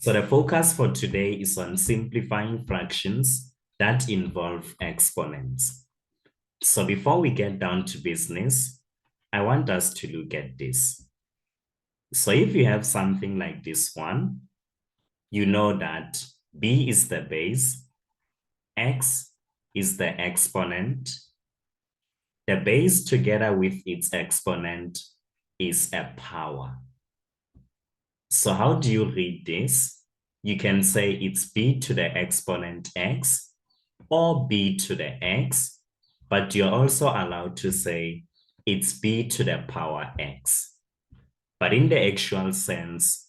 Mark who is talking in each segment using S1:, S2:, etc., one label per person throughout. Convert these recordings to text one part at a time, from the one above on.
S1: So the focus for today is on simplifying fractions that involve exponents. So before we get down to business, I want us to look at this. So if you have something like this one, you know that b is the base, x is the exponent. The base together with its exponent is a power. So how do you read this? You can say it's b to the exponent x or b to the x, but you're also allowed to say it's b to the power x. But in the actual sense,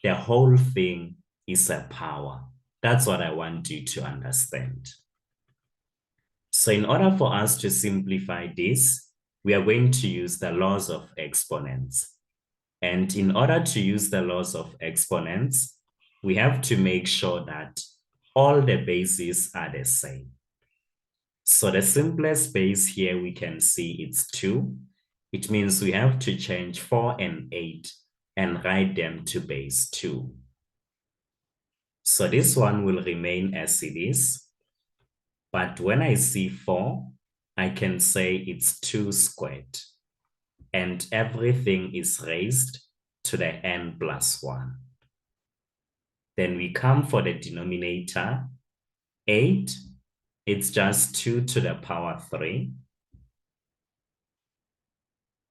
S1: the whole thing is a power. That's what I want you to understand. So in order for us to simplify this, we are going to use the laws of exponents. And in order to use the laws of exponents, we have to make sure that all the bases are the same. So the simplest base here we can see it's 2. It means we have to change 4 and 8 and write them to base 2. So this one will remain as it is. But when I see 4, I can say it's 2 squared. And everything is raised to the n plus 1. Then we come for the denominator. 8, it's just 2 to the power 3.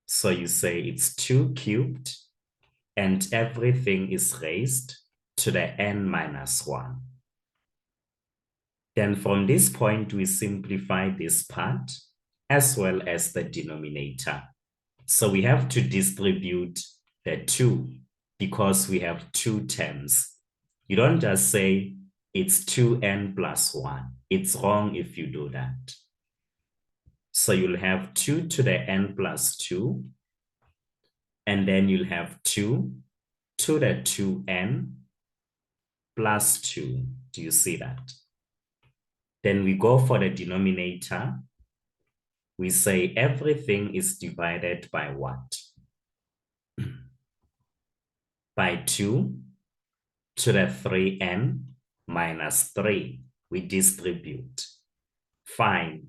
S1: So you say it's 2 cubed, and everything is raised to the n minus 1. Then from this point, we simplify this part as well as the denominator. So we have to distribute the 2 because we have 2 terms. You don't just say it's 2n plus 1. It's wrong if you do that. So you'll have 2 to the n plus 2, and then you'll have 2 to the 2n plus 2. Do you see that? Then we go for the denominator. We say everything is divided by what? By 2 to the 3n minus 3. We distribute. Fine.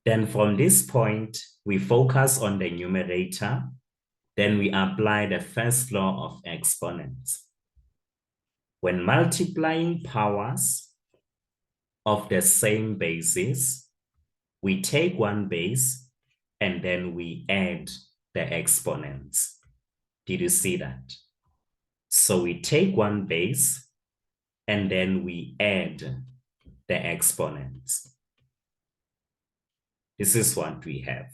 S1: Then from this point, we focus on the numerator. Then we apply the first law of exponents. When multiplying powers of the same basis, we take one base and then we add the exponents. Did you see that? So we take one base and then we add the exponents. This is what we have.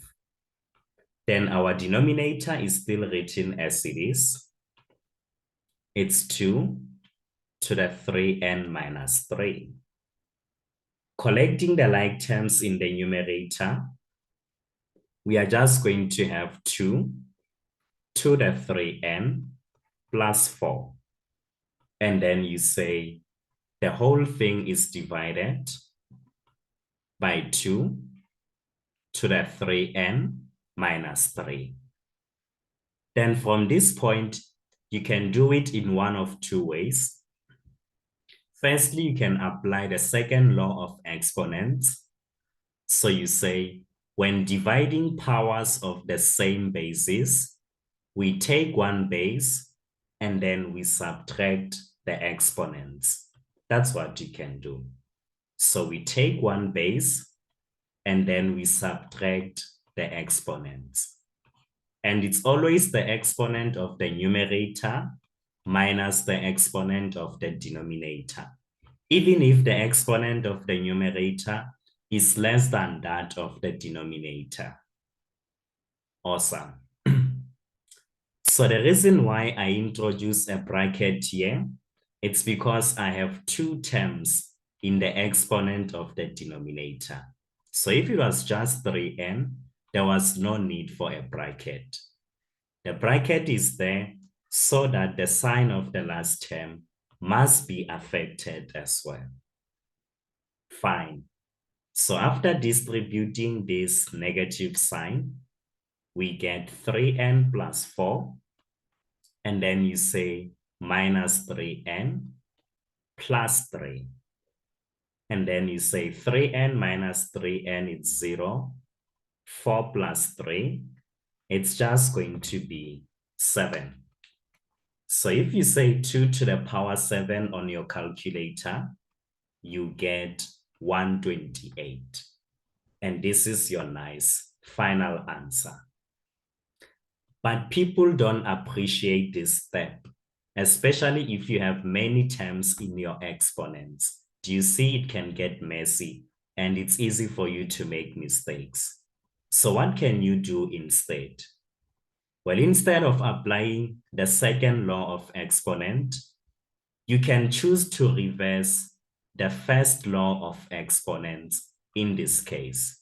S1: Then our denominator is still written as it is. It's 2 to the 3n minus 3. Collecting the like terms in the numerator, we are just going to have 2 to the 3n plus 4. And then you say the whole thing is divided by 2 to the 3n minus 3. Then from this point, you can do it in one of two ways. Firstly, you can apply the second law of exponents. So you say, when dividing powers of the same basis, we take one base and then we subtract the exponents. That's what you can do. So we take one base and then we subtract the exponents. And it's always the exponent of the numerator minus the exponent of the denominator. Even if the exponent of the numerator is less than that of the denominator. Awesome. So the reason why I introduce a bracket here, it's because I have 2 terms in the exponent of the denominator. So if it was just 3n, there was no need for a bracket. The bracket is there so that the sign of the last term must be affected as well. Fine. So after distributing this negative sign, we get 3n plus 4. And then you say minus 3n plus 3. And then you say 3n minus 3n is 0. 4 plus 3, it's just going to be 7. So if you say 2 to the power 7 on your calculator, you get 128. And this is your nice final answer. But people don't appreciate this step, especially if you have many terms in your exponents. Do you see it can get messy and it's easy for you to make mistakes? So what can you do instead? Well, instead of applying the second law of exponent, you can choose to reverse the first law of exponents in this case.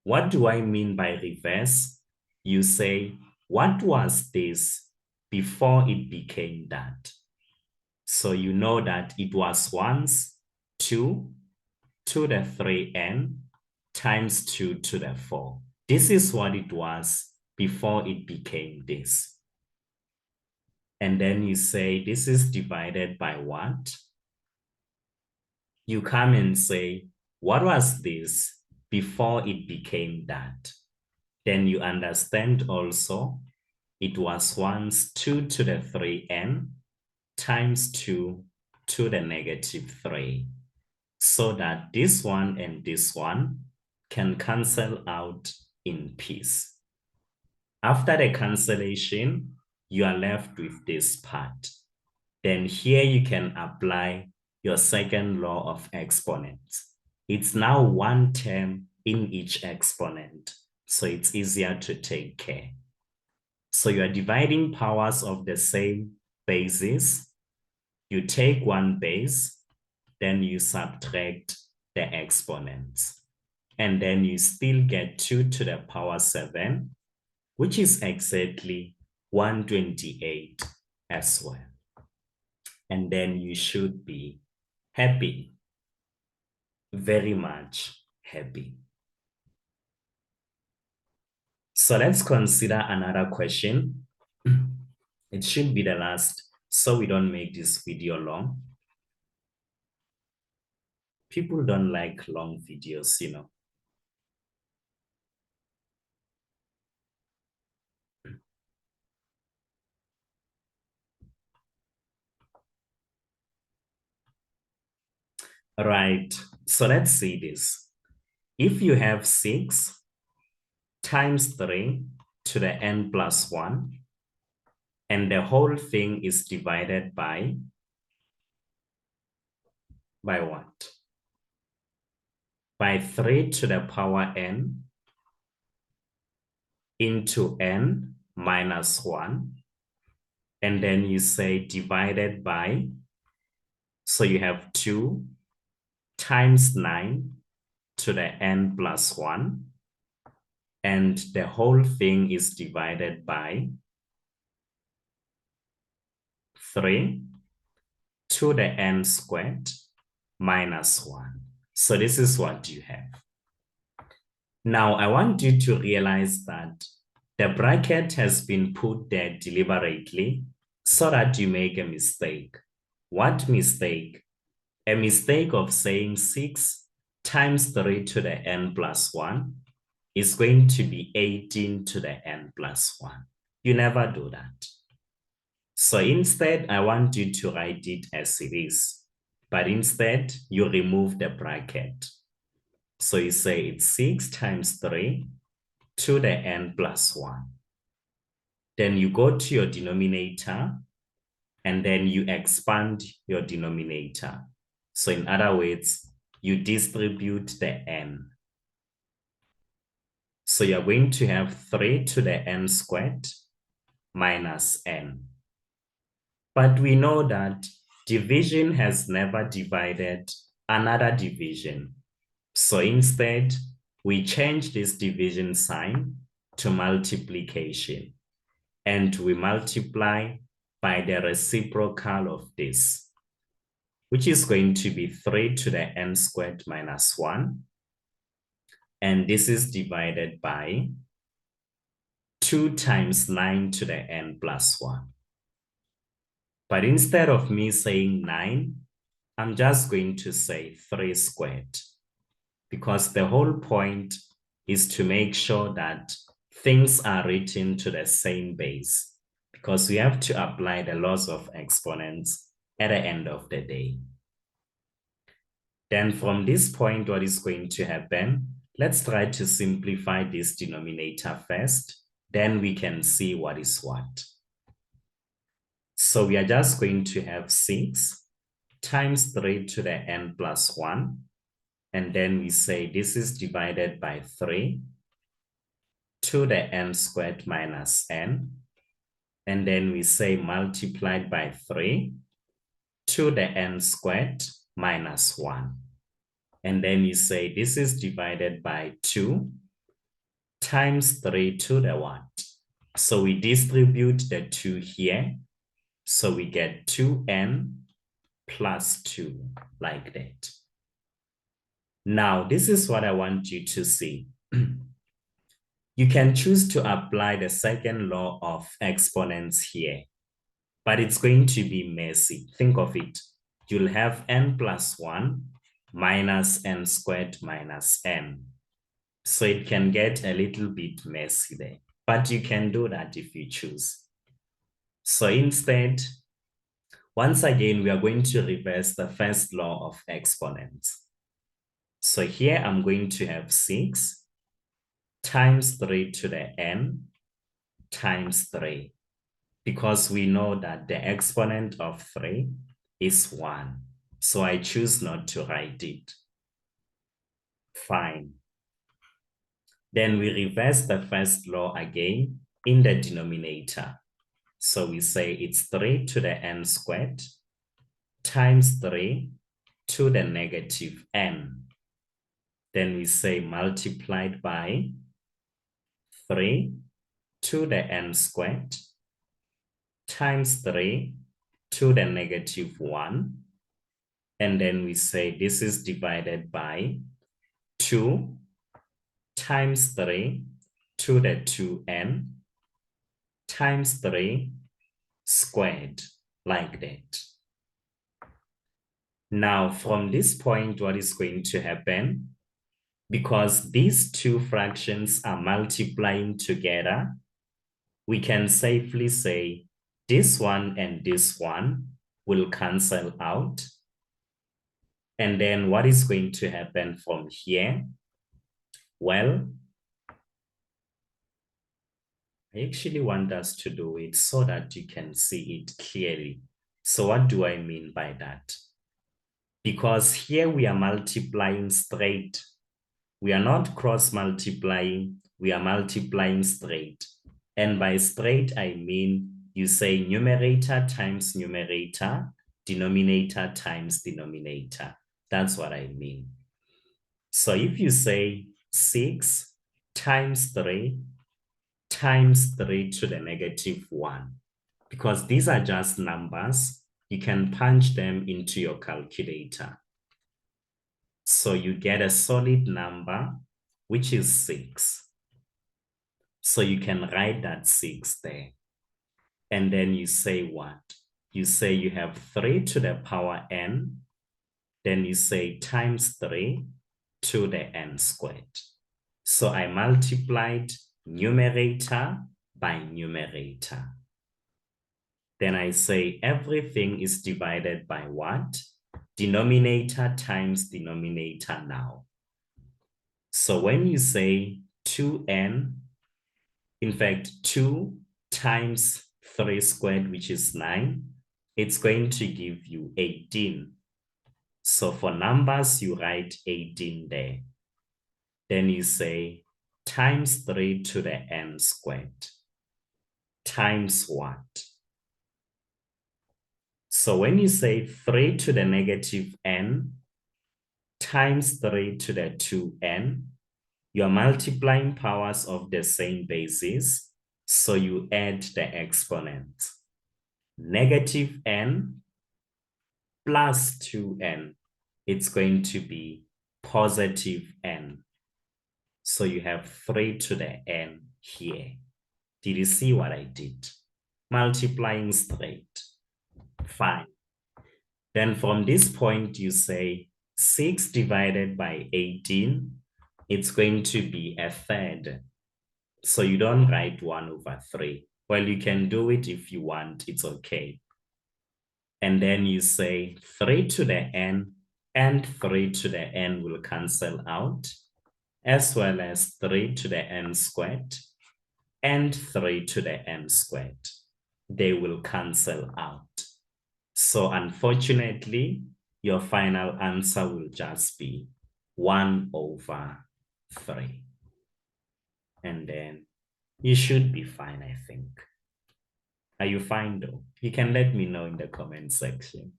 S1: What do I mean by reverse? You say, what was this before it became that? So you know that it was once 2 to the 3n times 2 to the 4. This is what it was before it became this. And then you say, this is divided by what? You come and say, what was this before it became that? Then you understand also, it was once 2 to the 3n times 2 to the negative 3. So that this one and this one can cancel out in peace. After the cancellation, you are left with this part. Then here you can apply your second law of exponents. It's now one term in each exponent, so it's easier to take care. So you are dividing powers of the same bases. You take one base, then you subtract the exponents. And then you still get 2 to the power 7, which is exactly 128 as well. And then you should be happy, very much happy. So let's consider another question. It should be the last, so we don't make this video long. People don't like long videos, you know. Right, so let's see this. If you have 6 times 3 to the n plus 1, and the whole thing is divided by what? By 3 to the power n into n minus 1. And then you say divided by, so you have 2 times 9 to the n plus 1. And the whole thing is divided by 3 to the n squared minus 1. So this is what you have. Now, I want you to realize that the bracket has been put there deliberately so that you make a mistake. What mistake? A mistake of saying 6 times 3 to the n plus 1 is going to be 18 to the n plus 1. You never do that. So instead, I want you to write it as it is. But instead, you remove the bracket. So you say it's 6 times 3 to the n plus 1. Then you go to your denominator, and then you expand your denominator. So in other words, you distribute the n. So you're going to have 3 to the n squared minus n. But we know that division has never divided another division. So instead, we change this division sign to multiplication. And we multiply by the reciprocal of this, which is going to be 3 to the n squared minus 1. And this is divided by 2 times 9 to the n plus 1. But instead of me saying 9, I'm just going to say 3 squared, because the whole point is to make sure that things are written to the same base, because we have to apply the laws of exponents at the end of the day. Then from this point, what is going to happen? Let's try to simplify this denominator first. Then we can see what is what. So we are just going to have 6 times 3 to the n plus 1. And then we say this is divided by 3 to the n squared minus n. And then we say multiplied by 3 to the n squared minus 1. And then you say this is divided by 2 times 3 to the what? So we distribute the 2 here. So we get 2n plus 2, like that. Now, this is what I want you to see. You can choose to apply the second law of exponents here, but it's going to be messy. Think of it. You'll have n plus 1 minus n squared minus n. So it can get a little bit messy there, but you can do that if you choose. So instead, once again, we are going to reverse the first law of exponents. So here I'm going to have 6 times 3 to the n times 3, because we know that the exponent of 3 is 1. So I choose not to write it. Fine. Then we reverse the first law again in the denominator. So we say it's 3 to the n squared times 3 to the negative n. Then we say multiplied by 3 to the n squared times 3 to the negative 1. And then we say this is divided by 2 times 3 to the 2n times 3 squared, like that. Now, from this point, what is going to happen? Because these two fractions are multiplying together, we can safely say this one and this one will cancel out. And then what is going to happen from here? Well, I actually want us to do it so that you can see it clearly. So what do I mean by that? Because here we are multiplying straight. We are not cross multiplying, we are multiplying straight. And by straight, I mean you say numerator times numerator, denominator times denominator. That's what I mean. So if you say 6 times 3 times 3 to the negative 1, because these are just numbers, you can punch them into your calculator. So you get a solid number, which is 6. So you can write that 6 there. And then you say what? You say you have 3 to the power n. Then you say times 3 to the n squared. So I multiplied numerator by numerator. Then I say everything is divided by what? Denominator times denominator now. So when you say 2n, in fact, 2 times 3 squared, which is 9, it's going to give you 18. So for numbers, you write 18 there. Then you say times 3 to the n squared times what? So when you say 3 to the negative n times 3 to the 2n, you're multiplying powers of the same basis, so you add the exponent. Negative n plus 2n, it's going to be positive n. So you have 3 to the n here. Did you see what I did? Multiplying straight. Fine. Then from this point, you say 6 divided by 18, it's going to be a third. So you don't write 1/3. Well, you can do it if you want, it's okay. And then you say 3 to the n and 3 to the n will cancel out, as well as 3 to the n squared and 3 to the n squared. They will cancel out. So unfortunately, your final answer will just be 1/3. And then you should be fine, I think. Are you fine though? You can let me know in the comment section.